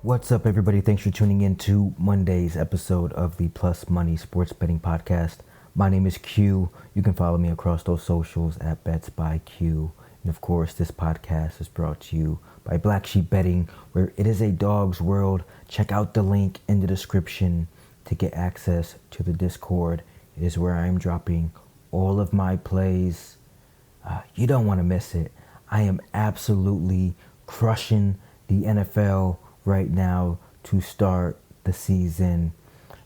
What's up, everybody? Thanks for tuning in to Monday's episode of the Plus Money Sports Betting Podcast. My name is Q. You can follow me across those socials at Bets by Q. And of course, this podcast is brought to you by Black Sheep Betting, where it is a dog's world. Check out the link in the description to get access to the Discord. It is where I am dropping all of my plays. You don't want to miss it. I am absolutely crushing the NFL right now to start the season.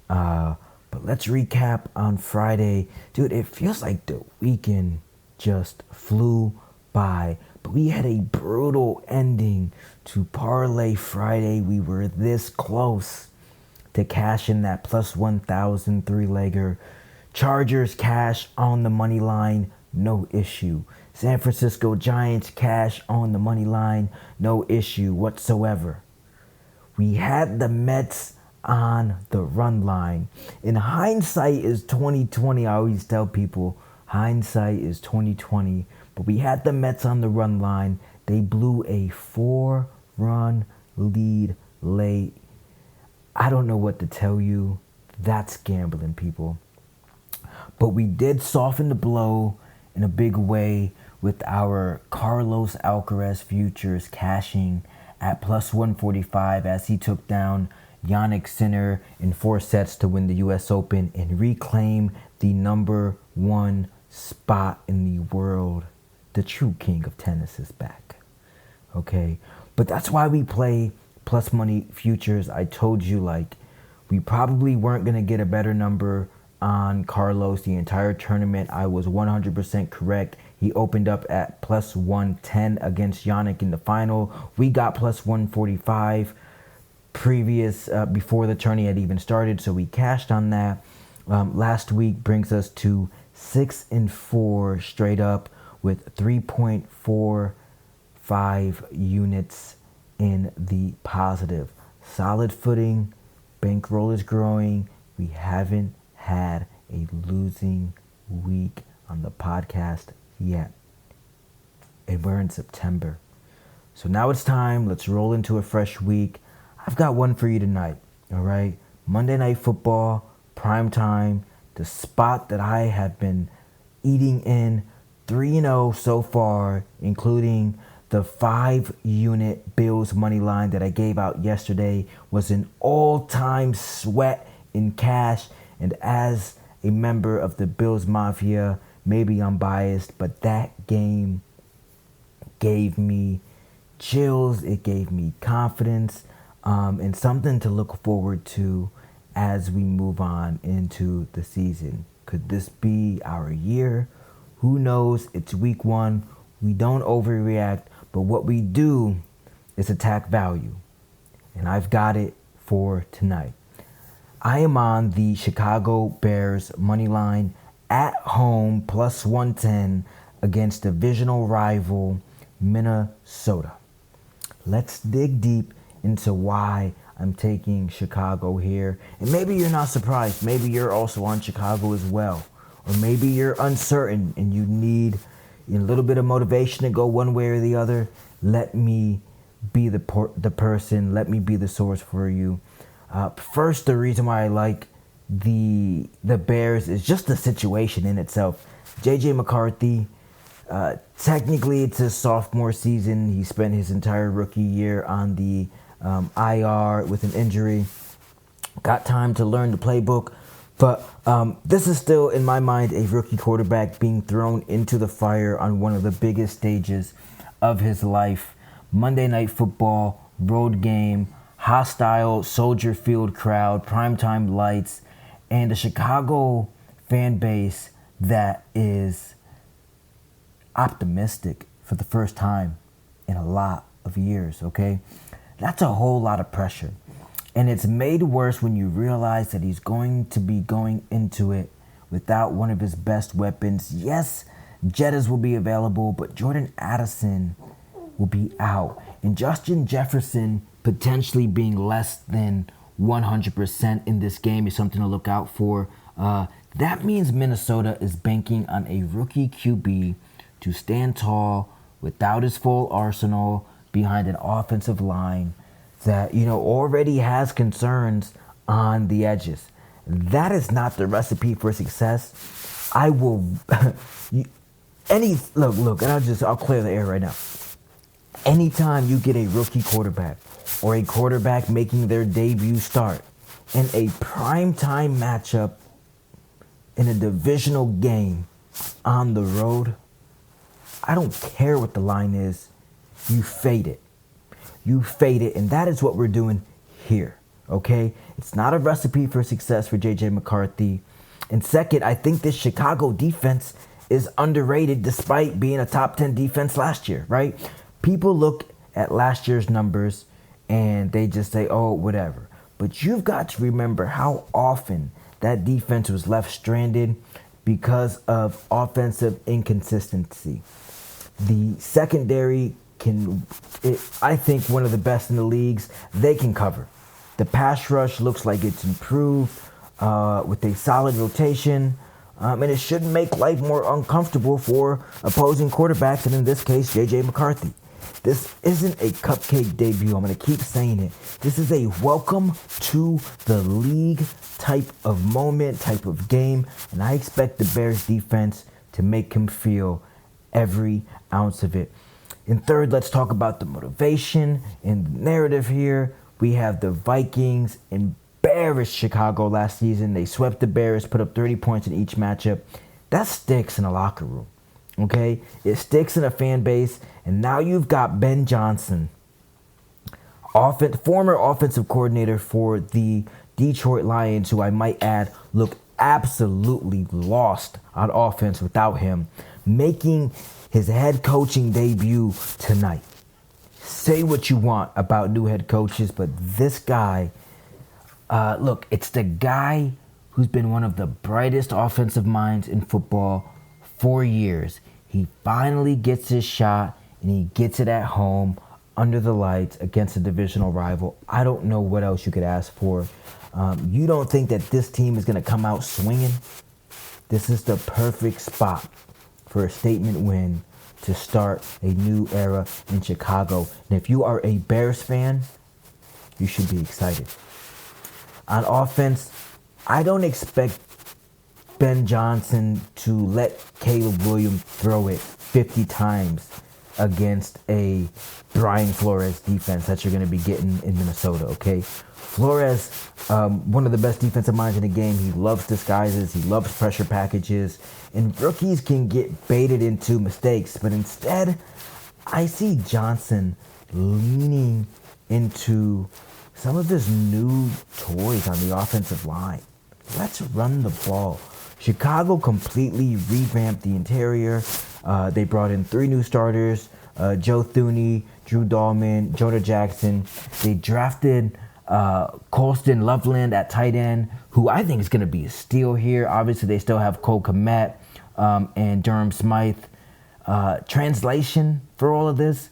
But let's recap on Friday. Dude, it feels like the weekend just flew by. But we had a brutal ending to Parlay Friday. We were this close to cashing that plus 1,000 three-legger. Chargers cash on the money line, no issue. San Francisco Giants cash on the money line, no issue whatsoever. We had the Mets on the run line. In hindsight is 2020. I always tell people hindsight is 2020. But we had the Mets on the run line. They blew a 4-run lead late. I don't know what to tell you. That's gambling, people. But we did soften the blow in a big way with our Carlos Alcaraz futures cashing at plus 145 as he took down Yannick Sinner in 4 sets to win the U.S. Open and reclaim the number 1 spot in the world. The true king of tennis is back. Okay, but that's why we play plus money futures. I told you, we probably weren't going to get a better number on Carlos the entire tournament. I was 100% correct. He opened up at plus 110 against Yannick in the final. We got plus 145 before the tourney had even started, so we cashed on that. Last week brings us to 6-4 straight up with 3.45 units in the positive. Solid footing. Bankroll is growing. We haven't had a losing week on the podcast yet. And we're in September. So now it's time. Let's roll into a fresh week. I've got one for you tonight. All right. Monday Night Football, primetime, the spot that I have been eating in. 3-0 so far, including the 5-unit Bills money line that I gave out yesterday was an all-time sweat in cash. And as a member of the Bills Mafia, maybe I'm biased, but that game gave me chills. It gave me confidence and something to look forward to as we move on into the season. Could this be our year? Who knows? It's week 1. We don't overreact, but what we do is attack value. And I've got it for tonight. I am on the Chicago Bears money line at home plus 110 against divisional rival Minnesota. Let's dig deep into why I'm taking Chicago here. And maybe you're not surprised. Maybe you're also on Chicago as well. Or maybe you're uncertain and you need a little bit of motivation to go one way or the other. Let me be the person. Let me be the source for you. First, the reason why I like the Bears is just the situation in itself. J.J. McCarthy, technically it's his sophomore season. He spent his entire rookie year on the IR with an injury. Got time to learn the playbook. But this is still, in my mind, a rookie quarterback being thrown into the fire on one of the biggest stages of his life. Monday Night Football, road game, hostile Soldier Field crowd, primetime lights, and a Chicago fan base that is optimistic for the first time in a lot of years, okay? That's a whole lot of pressure. And it's made worse when you realize that he's going to be going into it without one of his best weapons. Yes, Jettas will be available, but Jordan Addison will be out. And Justin Jefferson potentially being less than 100% in this game is something to look out for. That means Minnesota is banking on a rookie QB to stand tall without his full arsenal behind an offensive line. that, already has concerns on the edges. That is not the recipe for success. I will, look, and I'll clear the air right now. Anytime you get a rookie quarterback or a quarterback making their debut start in a primetime matchup in a divisional game on the road, I don't care what the line is, you fade it. You fade it, and that is what we're doing here, okay? It's not a recipe for success for J.J. McCarthy. And second, I think this Chicago defense is underrated despite being a top 10 defense last year, right? People look at last year's numbers and they just say, oh, whatever. But you've got to remember how often that defense was left stranded because of offensive inconsistency. The secondary I think one of the best in the leagues. They can cover. The pass rush looks like it's improved with a solid rotation. And it shouldn't make life more uncomfortable for opposing quarterbacks, and in this case, J.J. McCarthy. This isn't a cupcake debut. I'm going to keep saying it. This is a welcome to the league type of moment, type of game, and I expect the Bears defense to make him feel every ounce of it. And third, let's talk about the motivation and the narrative here. We have the Vikings embarrassed Chicago last season. They swept the Bears, put up 30 points in each matchup. That sticks in a locker room, okay? It sticks in a fan base. And now you've got Ben Johnson, former offensive coordinator for the Detroit Lions, who I might add look absolutely lost on offense without him, making his head coaching debut tonight. Say what you want about new head coaches, but this guy, look, it's the guy who's been one of the brightest offensive minds in football for years. He finally gets his shot, and he gets it at home under the lights against a divisional rival. I don't know what else you could ask for. You don't think that this team is going to come out swinging? This is the perfect spot for a statement win to start a new era in Chicago. And if you are a Bears fan, you should be excited. On offense, I don't expect Ben Johnson to let Caleb Williams throw it 50 times against a Brian Flores defense that you're going to be getting in Minnesota, okay? Flores, one of the best defensive minds in the game. He loves disguises. He loves pressure packages. And rookies can get baited into mistakes. But instead, I see Johnson leaning into some of his new toys on the offensive line. Let's run the ball. Chicago completely revamped the interior. They brought in 3 new starters, Joe Thuney, Drew Dahlman, Jonah Jackson. They drafted Colston Loveland at tight end, who I think is going to be a steal here. Obviously, they still have Cole Kmet and Durham Smythe. Translation for all of this,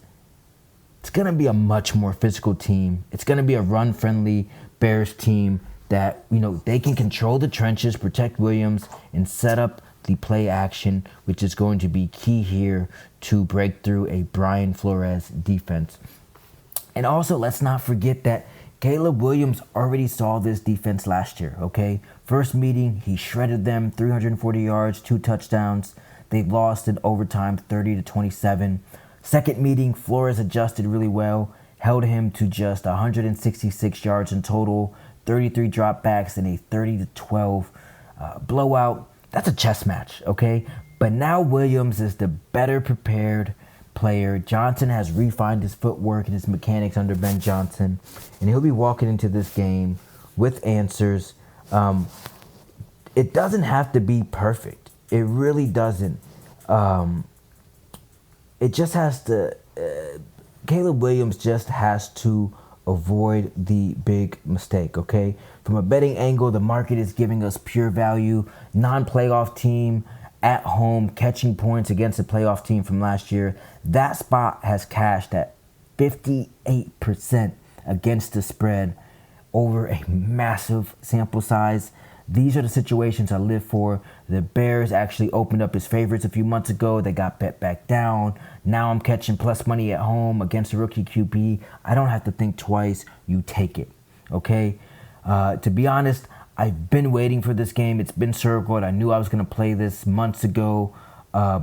it's going to be a much more physical team. It's going to be a run-friendly Bears team that, they can control the trenches, protect Williams, and set up the play action, which is going to be key here to break through a Brian Flores defense. And also, let's not forget that Caleb Williams already saw this defense last year, okay? First meeting, he shredded them, 340 yards, 2 touchdowns. They lost in overtime, 30-27. Second meeting, Flores adjusted really well, held him to just 166 yards in total, 33 dropbacks, and a 30-12 blowout. That's a chess match, okay? But now Williams is the better prepared player. Johnson has refined his footwork and his mechanics under Ben Johnson, and he'll be walking into this game with answers. It doesn't have to be perfect. It really doesn't. It just has to... Caleb Williams just has to avoid the big mistake, okay? From a betting angle, the market is giving us pure value. Non-playoff team at home, catching points against a playoff team from last year. That spot has cashed at 58% against the spread over a massive sample size. These are the situations I live for. The Bears actually opened up as favorites a few months ago. They got bet back down. Now I'm catching plus money at home against a rookie QB. I don't have to think twice. You take it, okay? To be honest, I've been waiting for this game. It's been circled. I knew I was going to play this months ago.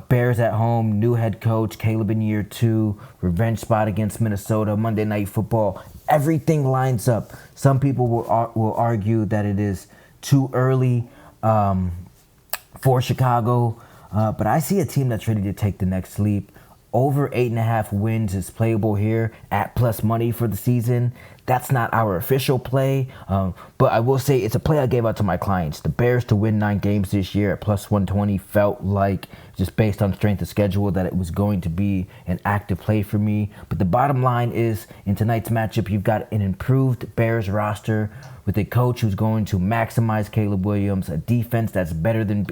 Bears at home, new head coach, Caleb in year 2, revenge spot against Minnesota, Monday Night Football. Everything lines up. Some people will argue that it is too early for Chicago, but I see a team that's ready to take the next leap. Over 8.5 wins is playable here at plus money for the season. That's not our official play, but I will say it's a play I gave out to my clients. The Bears to win 9 games this year at plus 120 felt like, just based on strength of schedule, that it was going to be an active play for me. But the bottom line is, in tonight's matchup, you've got an improved Bears roster with a coach who's going to maximize Caleb Williams, a defense that is better than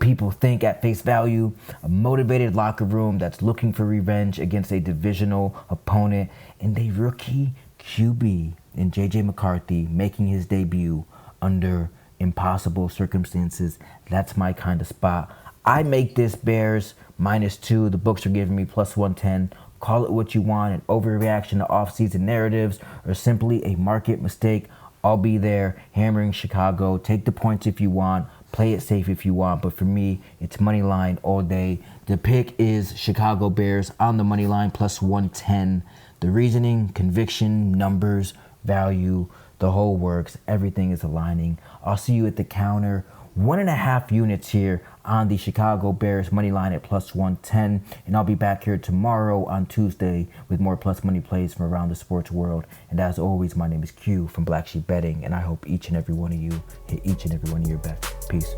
people think at face value, a motivated locker room that's looking for revenge against a divisional opponent, and a rookie QB in J.J. McCarthy making his debut under impossible circumstances. That's my kind of spot. I make this Bears -2. The books are giving me plus 110. Call it what you want, an overreaction to offseason narratives, or simply a market mistake. I'll be there hammering Chicago. Take the points if you want. Play it safe if you want, but for me, it's money line all day. The pick is Chicago Bears on the money line plus 110. The reasoning, conviction, numbers, value, the whole works. Everything is aligning. I'll see you at the counter. 1.5 units here on the Chicago Bears money line at plus 110. And I'll be back here tomorrow on Tuesday with more plus money plays from around the sports world. And as always, my name is Q from Black Sheep Betting, and I hope each and every one of you hit each and every one of your bets. Peace.